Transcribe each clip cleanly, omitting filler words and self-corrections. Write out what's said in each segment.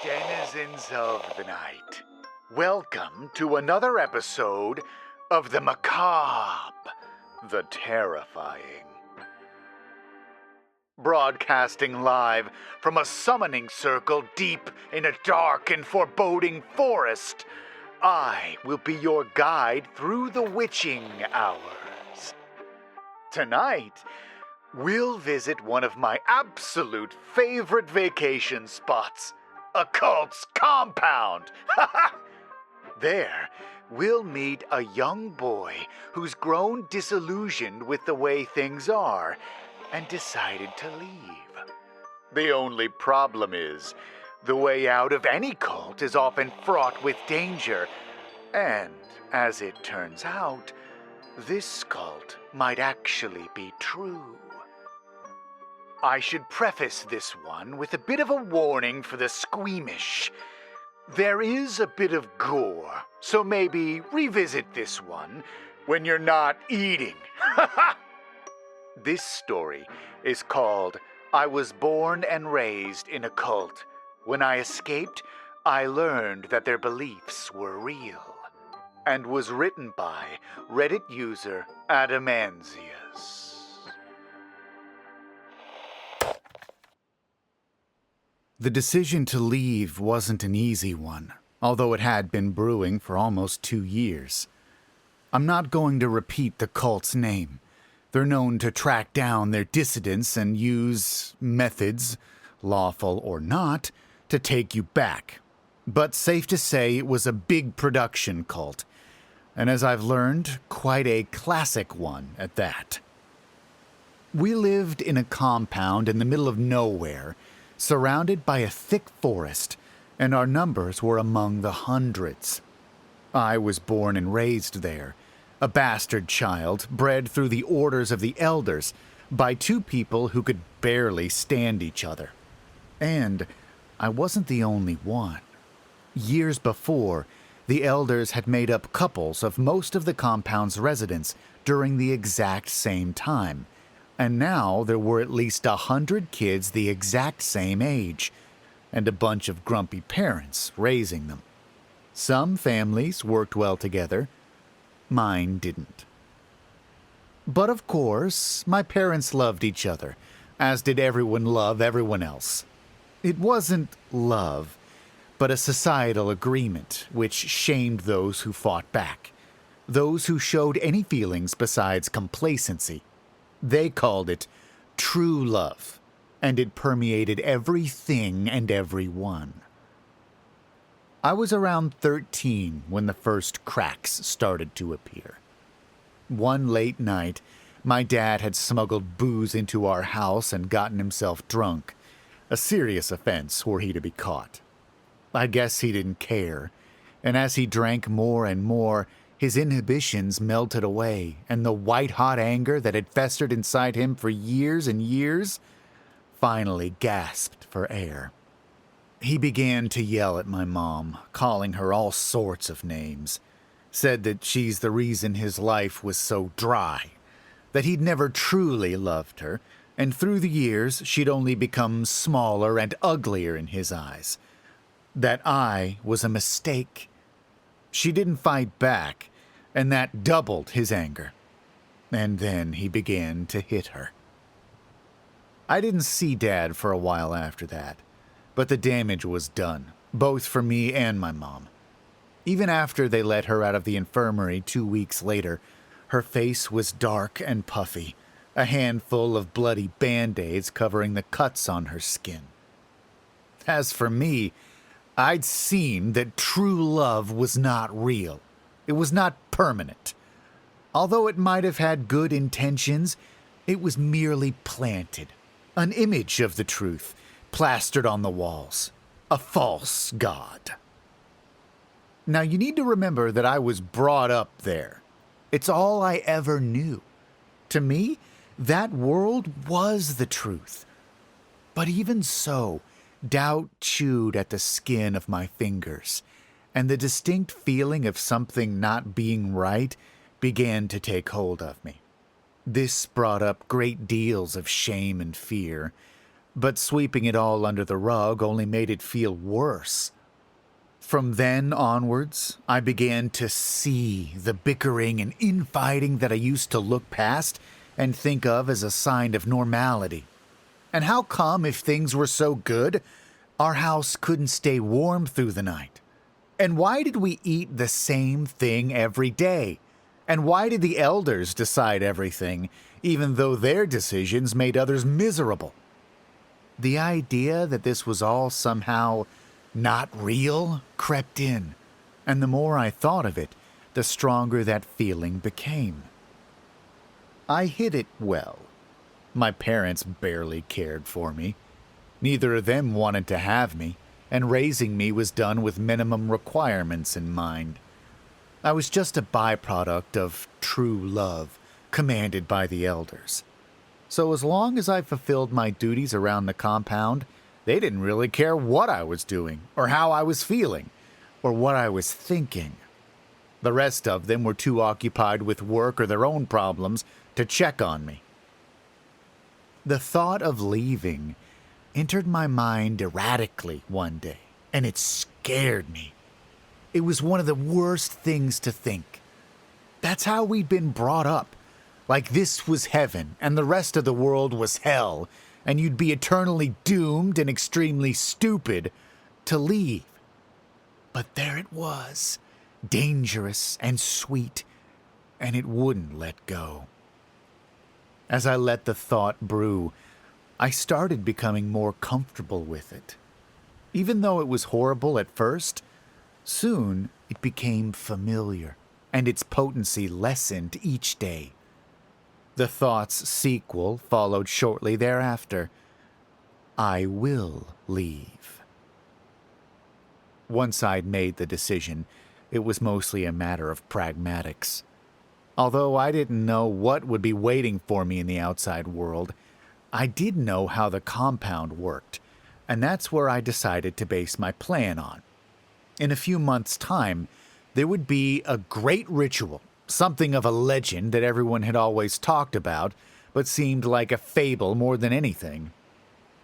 Denizens of the night, welcome to another episode of the macabre, the terrifying. Broadcasting live from a summoning circle deep in a dark and foreboding forest, I will be your guide through the witching hours. Tonight, we'll visit one of my absolute favorite vacation spots, a cult's compound. There, we'll meet a young boy who's grown disillusioned with the way things are and decided to leave. The only problem is, the way out of any cult is often fraught with danger, and as it turns out, this cult might actually be true. I should preface this one with a bit of a warning for the squeamish. There is a bit of gore, so maybe revisit this one when you're not eating. This story is called I Was Born and Raised in a Cult. When I escaped, I learned that their beliefs were real, and was written by Reddit user Adomanzius. The decision to leave wasn't an easy one, although it had been brewing for almost 2 years. I'm not going to repeat the cult's name. They're known to track down their dissidents and use methods, lawful or not, to take you back. But safe to say it was a big production cult, and as I've learned, quite a classic one at that. We lived in a compound in the middle of nowhere, surrounded by a thick forest, and our numbers were among the hundreds. I was born and raised there, a bastard child bred through the orders of the elders by 2 people who could barely stand each other. And I wasn't the only one. Years before, the elders had made up couples of most of the compound's residents during the exact same time, and now there were at least 100 kids the exact same age, and a bunch of grumpy parents raising them. Some families worked well together. Mine didn't. But of course, my parents loved each other, as did everyone love everyone else. It wasn't love, but a societal agreement which shamed those who fought back, those who showed any feelings besides complacency. They called it true love, and it permeated everything and everyone. I was around 13 when the first cracks started to appear. One late night, my dad had smuggled booze into our house and gotten himself drunk, a serious offense were he to be caught. I guess he didn't care, and as he drank more and more, his inhibitions melted away, and the white-hot anger that had festered inside him for years and years finally gasped for air. He began to yell at my mom, calling her all sorts of names. Said that she's the reason his life was so dry, that he'd never truly loved her, and through the years she'd only become smaller and uglier in his eyes. That I was a mistake. She didn't fight back, and that doubled his anger. And then he began to hit her. I didn't see Dad for a while after that, but the damage was done, both for me and my mom. Even after they let her out of the infirmary 2 weeks later, her face was dark and puffy, a handful of bloody band-aids covering the cuts on her skin. As for me, I'd seen that true love was not real. It was not permanent. Although it might have had good intentions, it was merely planted. An image of the truth, plastered on the walls. A false god. Now you need to remember that I was brought up there. It's all I ever knew. To me, that world was the truth. But even so, doubt chewed at the skin of my fingers, and the distinct feeling of something not being right began to take hold of me. This brought up great deals of shame and fear, But sweeping it all under the rug only made it feel worse. From then onwards, I began to see the bickering and infighting that I used to look past and think of as a sign of normality. And how come, if things were so good, our house couldn't stay warm through the night? And why did we eat the same thing every day? And why did the elders decide everything, even though their decisions made others miserable? The idea that this was all somehow not real crept in, and the more I thought of it, the stronger that feeling became. I hid it well. My parents barely cared for me. Neither of them wanted to have me, and raising me was done with minimum requirements in mind. I was just a byproduct of true love, commanded by the elders. So as long as I fulfilled my duties around the compound, they didn't really care what I was doing, or how I was feeling, or what I was thinking. The rest of them were too occupied with work or their own problems to check on me. The thought of leaving entered my mind erratically one day, and it scared me. It was one of the worst things to think. That's how we'd been brought up. Like this was heaven, and the rest of the world was hell, and you'd be eternally doomed and extremely stupid to leave. But there it was, dangerous and sweet, and it wouldn't let go. As I let the thought brew, I started becoming more comfortable with it. Even though it was horrible at first, soon it became familiar, and its potency lessened each day. The thought's sequel followed shortly thereafter. I will leave. Once I'd made the decision, it was mostly a matter of pragmatics. Although I didn't know what would be waiting for me in the outside world, I did know how the compound worked, and that's where I decided to base my plan on. In a few months' time, there would be a great ritual, something of a legend that everyone had always talked about, but seemed like a fable more than anything.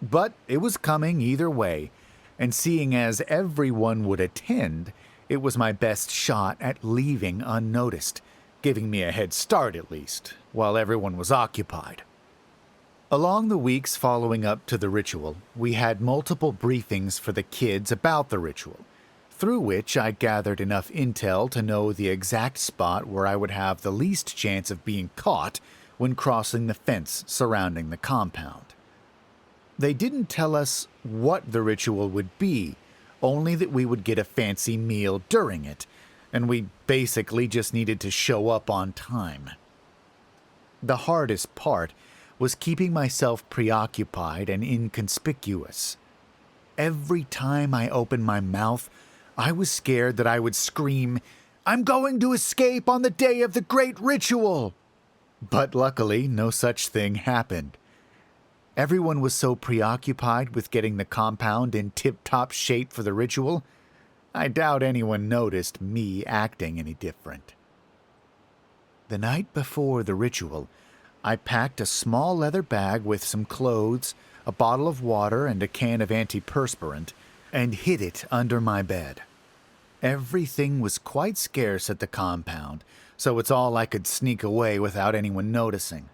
But it was coming either way, and seeing as everyone would attend, it was my best shot at leaving unnoticed, giving me a head start at least, while everyone was occupied. Along the weeks following up to the ritual, we had multiple briefings for the kids about the ritual, through which I gathered enough intel to know the exact spot where I would have the least chance of being caught when crossing the fence surrounding the compound. They didn't tell us what the ritual would be, only that we would get a fancy meal during it, and we basically just needed to show up on time. The hardest part was keeping myself preoccupied and inconspicuous. Every time I opened my mouth, I was scared that I would scream, "I'm going to escape on the day of the great ritual!" But luckily, no such thing happened. Everyone was so preoccupied with getting the compound in tip-top shape for the ritual, I doubt anyone noticed me acting any different. The night before the ritual, I packed a small leather bag with some clothes, a bottle of water, and a can of antiperspirant, and hid it under my bed. Everything was quite scarce at the compound, so it's all I could sneak away without anyone noticing.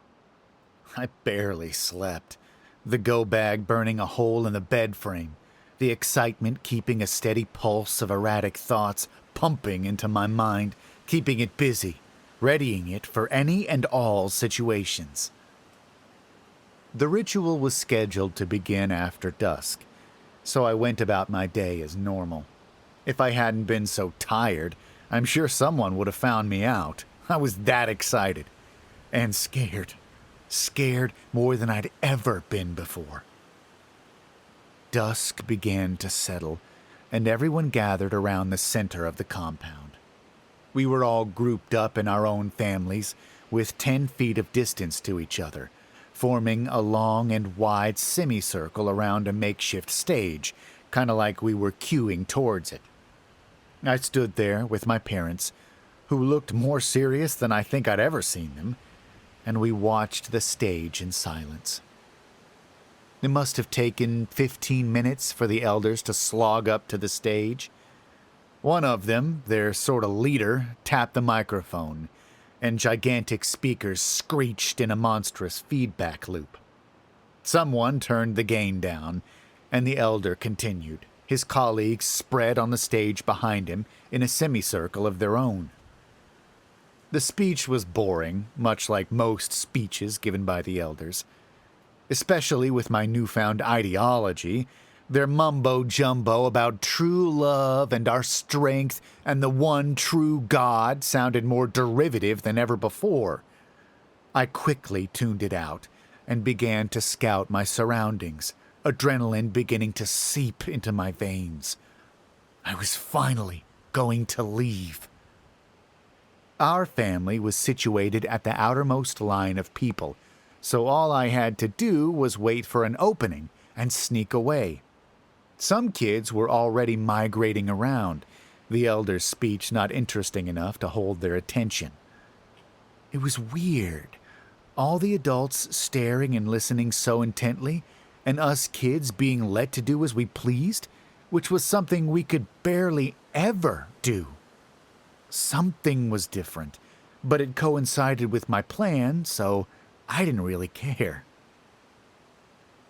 I barely slept, the go bag burning a hole in the bed frame, the excitement keeping a steady pulse of erratic thoughts pumping into my mind, keeping it busy, readying it for any and all situations. The ritual was scheduled to begin after dusk, so I went about my day as normal. If I hadn't been so tired, I'm sure someone would have found me out. I was that excited. And scared. Scared more than I'd ever been before. Dusk began to settle, and everyone gathered around the center of the compound. We were all grouped up in our own families, with 10 feet of distance to each other, forming a long and wide semicircle around a makeshift stage, kind of like we were queuing towards it. I stood there with my parents, who looked more serious than I think I'd ever seen them, and we watched the stage in silence. It must have taken 15 minutes for the elders to slog up to the stage. One of them, their sort of leader, tapped the microphone, and gigantic speakers screeched in a monstrous feedback loop. Someone turned the gain down, and the elder continued, his colleagues spread on the stage behind him in a semicircle of their own. The speech was boring, much like most speeches given by the elders. Especially with my newfound ideology, their mumbo-jumbo about true love and our strength and the one true God sounded more derivative than ever before. I quickly tuned it out and began to scout my surroundings, adrenaline beginning to seep into my veins. I was finally going to leave. Our family was situated at the outermost line of people, so all I had to do was wait for an opening and sneak away. Some kids were already migrating around, the elder's speech not interesting enough to hold their attention. It was weird, all the adults staring and listening so intently, and us kids being let to do as we pleased, which was something we could barely ever do. Something was different, but it coincided with my plan, so I didn't really care.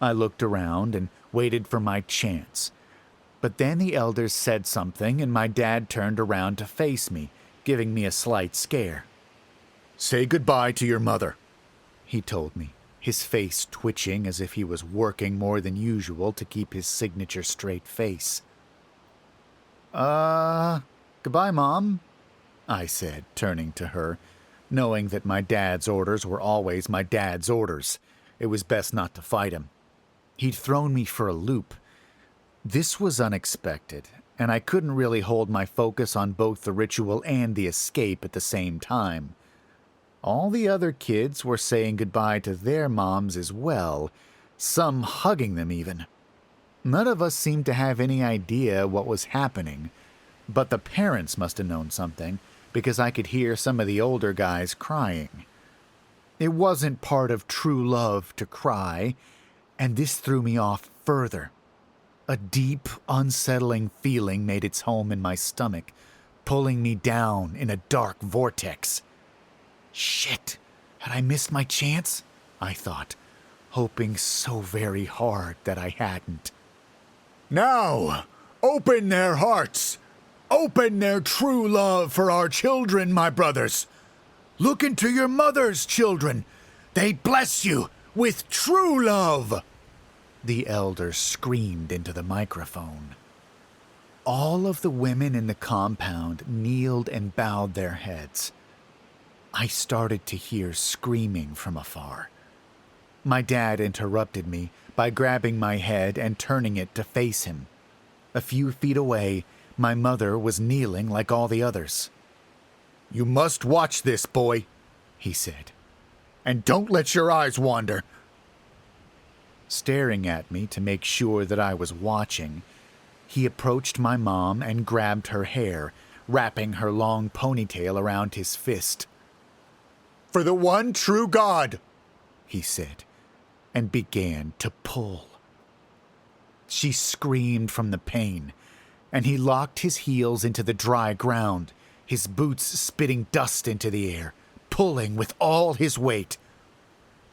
I looked around and waited for my chance. But then the elders said something and my dad turned around to face me, giving me a slight scare. "Say goodbye to your mother," he told me, his face twitching as if he was working more than usual to keep his signature straight face. Goodbye, Mom," I said, turning to her, knowing that my dad's orders were always my dad's orders. It was best not to fight him. He'd thrown me for a loop. This was unexpected, and I couldn't really hold my focus on both the ritual and the escape at the same time. All the other kids were saying goodbye to their moms as well, some hugging them even. None of us seemed to have any idea what was happening, but the parents must have known something, because I could hear some of the older guys crying. It wasn't part of true love to cry, and this threw me off further. A deep, unsettling feeling made its home in my stomach, pulling me down in a dark vortex. Shit, had I missed my chance? I thought, hoping so very hard that I hadn't. "Now, open their hearts! Open their true love for our children, my brothers! Look into your mothers, children! They bless you with true love!" The elder screamed into the microphone. All of the women in the compound kneeled and bowed their heads. I started to hear screaming from afar. My dad interrupted me by grabbing my head and turning it to face him. A few feet away, my mother was kneeling like all the others. "You must watch this, boy," he said. "And don't let your eyes wander." Staring at me to make sure that I was watching, he approached my mom and grabbed her hair, wrapping her long ponytail around his fist. "For the one true God," he said, and began to pull. She screamed from the pain, and he locked his heels into the dry ground, his boots spitting dust into the air, pulling with all his weight.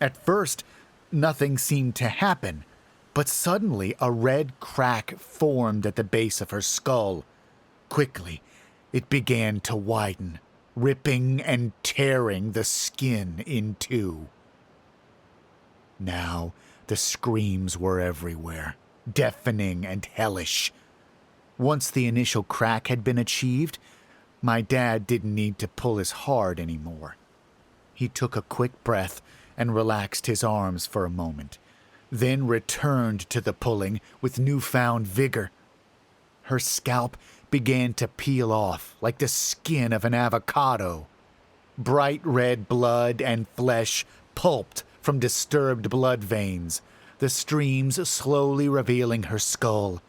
At first, nothing seemed to happen, but suddenly a red crack formed at the base of her skull. Quickly, it began to widen, ripping and tearing the skin in two. Now, the screams were everywhere, deafening and hellish. Once the initial crack had been achieved, my dad didn't need to pull as hard anymore. He took a quick breath and relaxed his arms for a moment, then returned to the pulling with newfound vigor. Her scalp began to peel off like the skin of an avocado. Bright red blood and flesh pulped from disturbed blood veins, the streams slowly revealing her skull,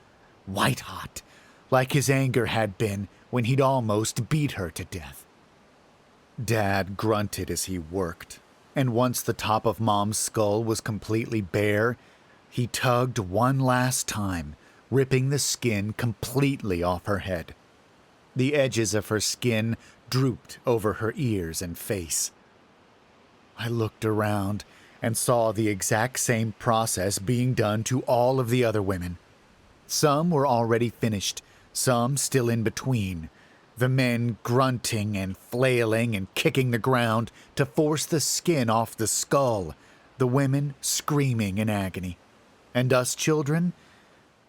white-hot, like his anger had been when he'd almost beat her to death. Dad grunted as he worked, and once the top of Mom's skull was completely bare, He tugged one last time, ripping the skin completely off her head. The edges of her skin drooped over her ears and face. I looked around and saw the exact same process being done to all of the other women. Some were already finished, some still in between, the men grunting and flailing and kicking the ground to force the skin off the skull, the women screaming in agony. And us children,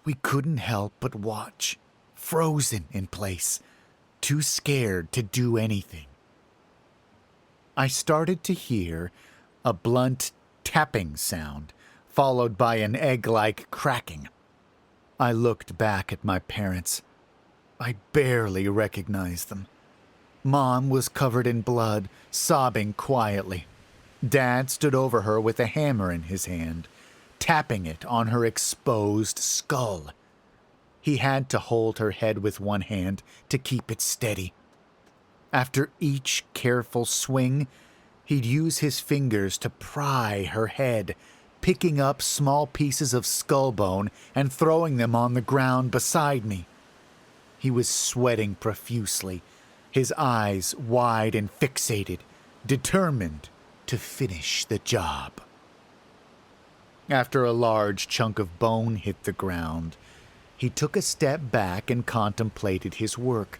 we couldn't help but watch, frozen in place, too scared to do anything. I started to hear a blunt tapping sound, followed by an egg-like cracking. I looked back at my parents. I barely recognized them. Mom was covered in blood, sobbing quietly. Dad stood over her with a hammer in his hand, tapping it on her exposed skull. He had to hold her head with one hand to keep it steady. After each careful swing, he'd use his fingers to pry her head, picking up small pieces of skull bone and throwing them on the ground beside me. He was sweating profusely, his eyes wide and fixated, determined to finish the job. After a large chunk of bone hit the ground, he took a step back and contemplated his work,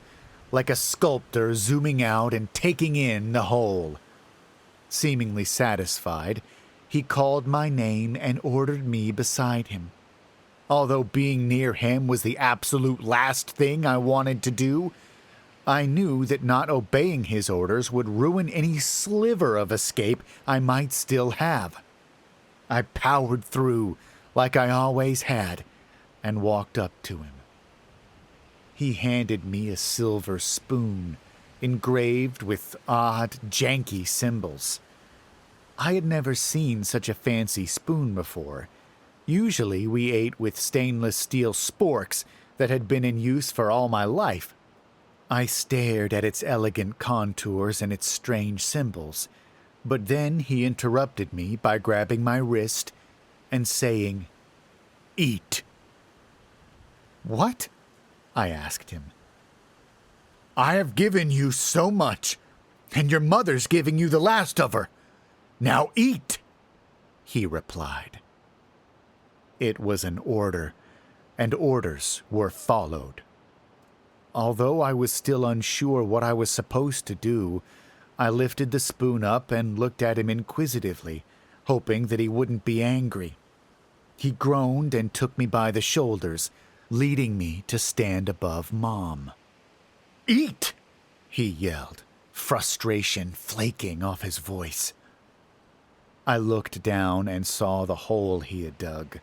like a sculptor zooming out and taking in the whole. Seemingly satisfied, he called my name and ordered me beside him. Although being near him was the absolute last thing I wanted to do, I knew that not obeying his orders would ruin any sliver of escape I might still have. I powered through, like I always had, and walked up to him. He handed me a silver spoon, engraved with odd, janky symbols. I had never seen such a fancy spoon before. Usually we ate with stainless steel sporks that had been in use for all my life. I stared at its elegant contours and its strange symbols, but then he interrupted me by grabbing my wrist and saying, "Eat." "What?" I asked him. "I have given you so much, and your mother's giving you the last of her. Now eat," he replied. It was an order, and orders were followed. Although I was still unsure what I was supposed to do, I lifted the spoon up and looked at him inquisitively, hoping that he wouldn't be angry. He groaned and took me by the shoulders, leading me to stand above Mom. "Eat!" he yelled, frustration flaking off his voice. I looked down and saw the hole he had dug.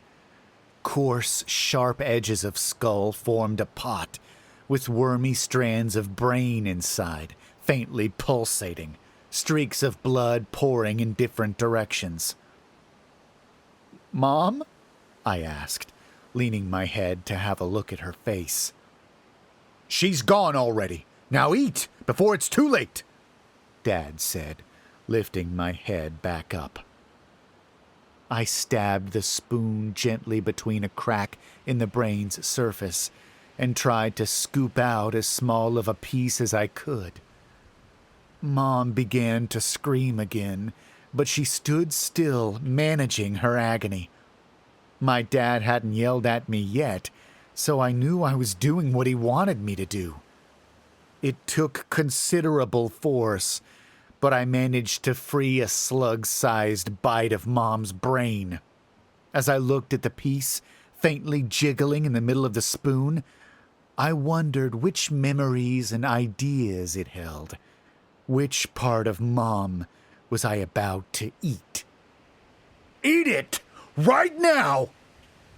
Coarse, sharp edges of skull formed a pot, with wormy strands of brain inside, faintly pulsating, streaks of blood pouring in different directions. "Mom?" I asked, leaning my head to have a look at her face. "She's gone already. Now eat, before it's too late," Dad said, lifting my head back up. I stabbed the spoon gently between a crack in the brain's surface and tried to scoop out as small of a piece as I could. Mom began to scream again, but she stood still, managing her agony. My dad hadn't yelled at me yet, so I knew I was doing what he wanted me to do. It took considerable force, but I managed to free a slug-sized bite of Mom's brain. As I looked at the piece, faintly jiggling in the middle of the spoon, I wondered which memories and ideas it held. Which part of Mom was I about to eat? "Eat it! Right now!"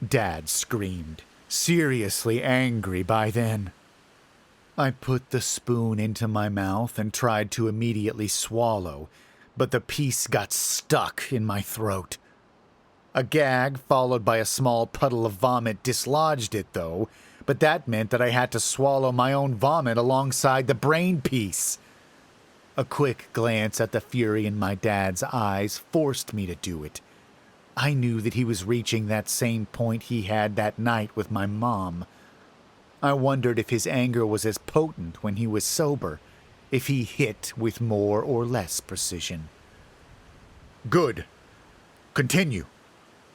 Dad screamed, seriously angry by then. I put the spoon into my mouth and tried to immediately swallow, but the piece got stuck in my throat. A gag followed by a small puddle of vomit dislodged it, though, but that meant that I had to swallow my own vomit alongside the brain piece. A quick glance at the fury in my dad's eyes forced me to do it. I knew that he was reaching that same point he had that night with my mom. I wondered if his anger was as potent when he was sober, if he hit with more or less precision. "Good. Continue,"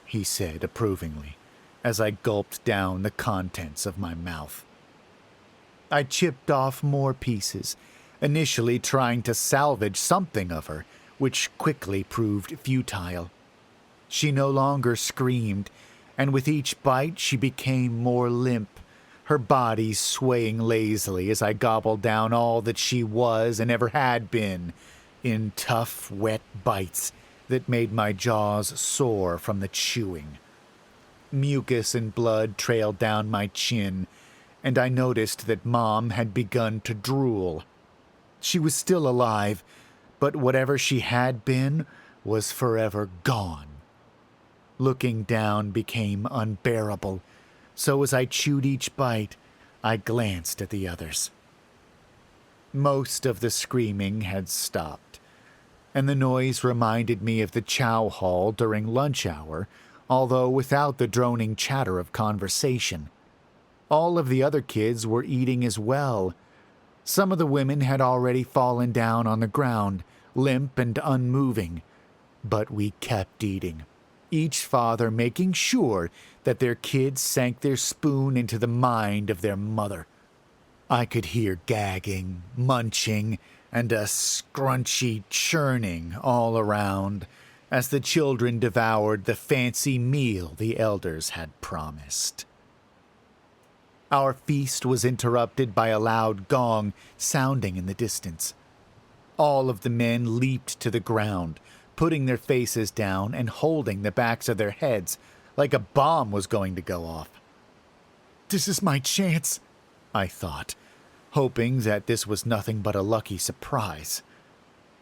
he said approvingly, as I gulped down the contents of my mouth. I chipped off more pieces, initially trying to salvage something of her, which quickly proved futile. She no longer screamed, and with each bite she became more limp, her body swaying lazily as I gobbled down all that she was and ever had been, in tough, wet bites that made my jaws sore from the chewing. Mucus and blood trailed down my chin, and I noticed that Mom had begun to drool. She was still alive, but whatever she had been was forever gone. Looking down became unbearable, so as I chewed each bite, I glanced at the others. Most of the screaming had stopped, and the noise reminded me of the chow hall during lunch hour, although without the droning chatter of conversation. All of the other kids were eating as well. Some of the women had already fallen down on the ground, limp and unmoving, but we kept eating, each father making sure that their kids sank their spoon into the mind of their mother. I could hear gagging, munching, and a scrunchy churning all around as the children devoured the fancy meal the elders had promised. Our feast was interrupted by a loud gong sounding in the distance. All of the men leaped to the ground, putting their faces down and holding the backs of their heads like a bomb was going to go off. "This is my chance," I thought, hoping that this was nothing but a lucky surprise.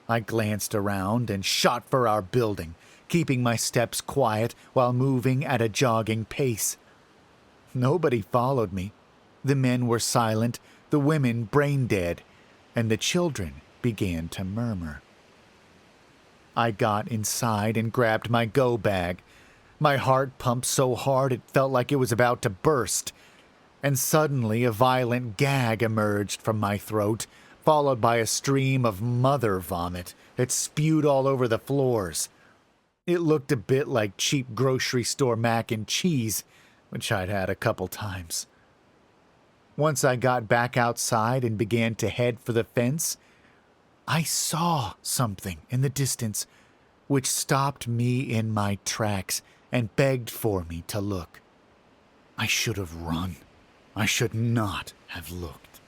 I glanced around and shot for our building, keeping my steps quiet while moving at a jogging pace. Nobody followed me. The men were silent, the women brain-dead, and the children began to murmur. I got inside and grabbed my go bag. My heart pumped so hard it felt like it was about to burst, and suddenly a violent gag emerged from my throat, followed by a stream of mother vomit that spewed all over the floors. It looked a bit like cheap grocery store mac and cheese, which I'd had a couple times. Once I got back outside and began to head for the fence, I saw something in the distance which stopped me in my tracks and begged for me to look. I should have run. I should not have looked.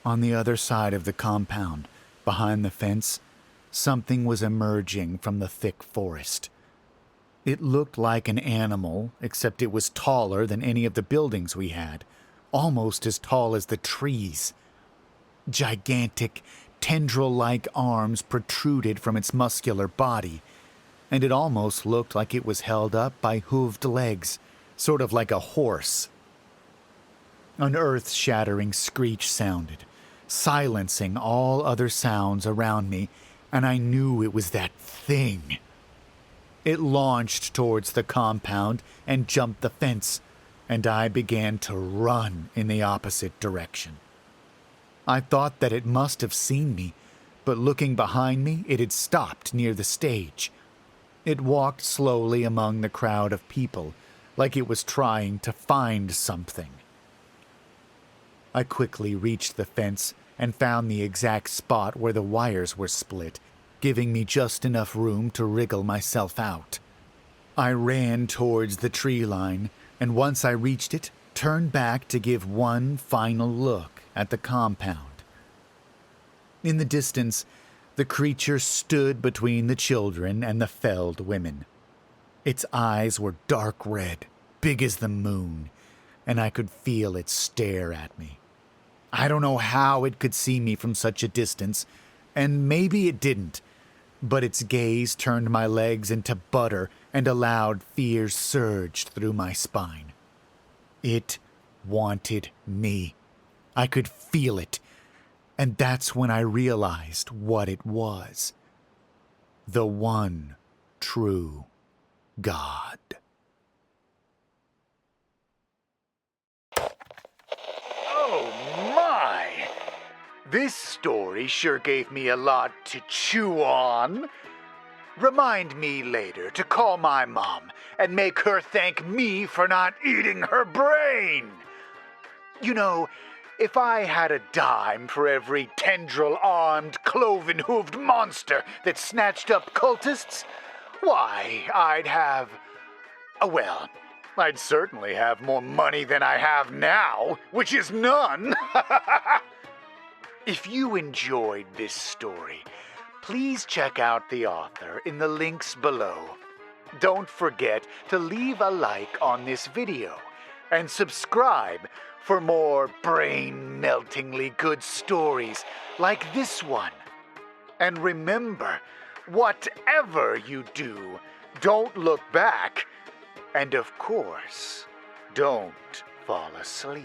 On the other side of the compound, behind the fence, something was emerging from the thick forest. It looked like an animal, except it was taller than any of the buildings we had, almost as tall as the trees. Gigantic, tendril-like arms protruded from its muscular body, and it almost looked like it was held up by hooved legs, sort of like a horse. An earth-shattering screech sounded, silencing all other sounds around me, and I knew it was that thing. It launched towards the compound and jumped the fence, and I began to run in the opposite direction. I thought that it must have seen me, but looking behind me, it had stopped near the stage. It walked slowly among the crowd of people, like it was trying to find something. I quickly reached the fence and found the exact spot where the wires were split, giving me just enough room to wriggle myself out. I ran towards the tree line, and once I reached it, turned back to give one final look at the compound. In the distance, the creature stood between the children and the felled women. Its eyes were dark red, big as the moon, and I could feel it stare at me. I don't know how it could see me from such a distance, and maybe it didn't, but its gaze turned my legs into butter and a loud fear surged through my spine. It wanted me. I could feel it, and that's when I realized what it was. The one true God. Oh my! This story sure gave me a lot to chew on. Remind me later to call my mom and make her thank me for not eating her brain. You know, if I had a dime for every tendril-armed, cloven-hooved monster that snatched up cultists, why, I'd have... well, I'd certainly have more money than I have now, which is none. If you enjoyed this story, please check out the author in the links below. Don't forget to leave a like on this video and subscribe for more brain-meltingly good stories like this one. And remember, whatever you do, don't look back. And of course, don't fall asleep.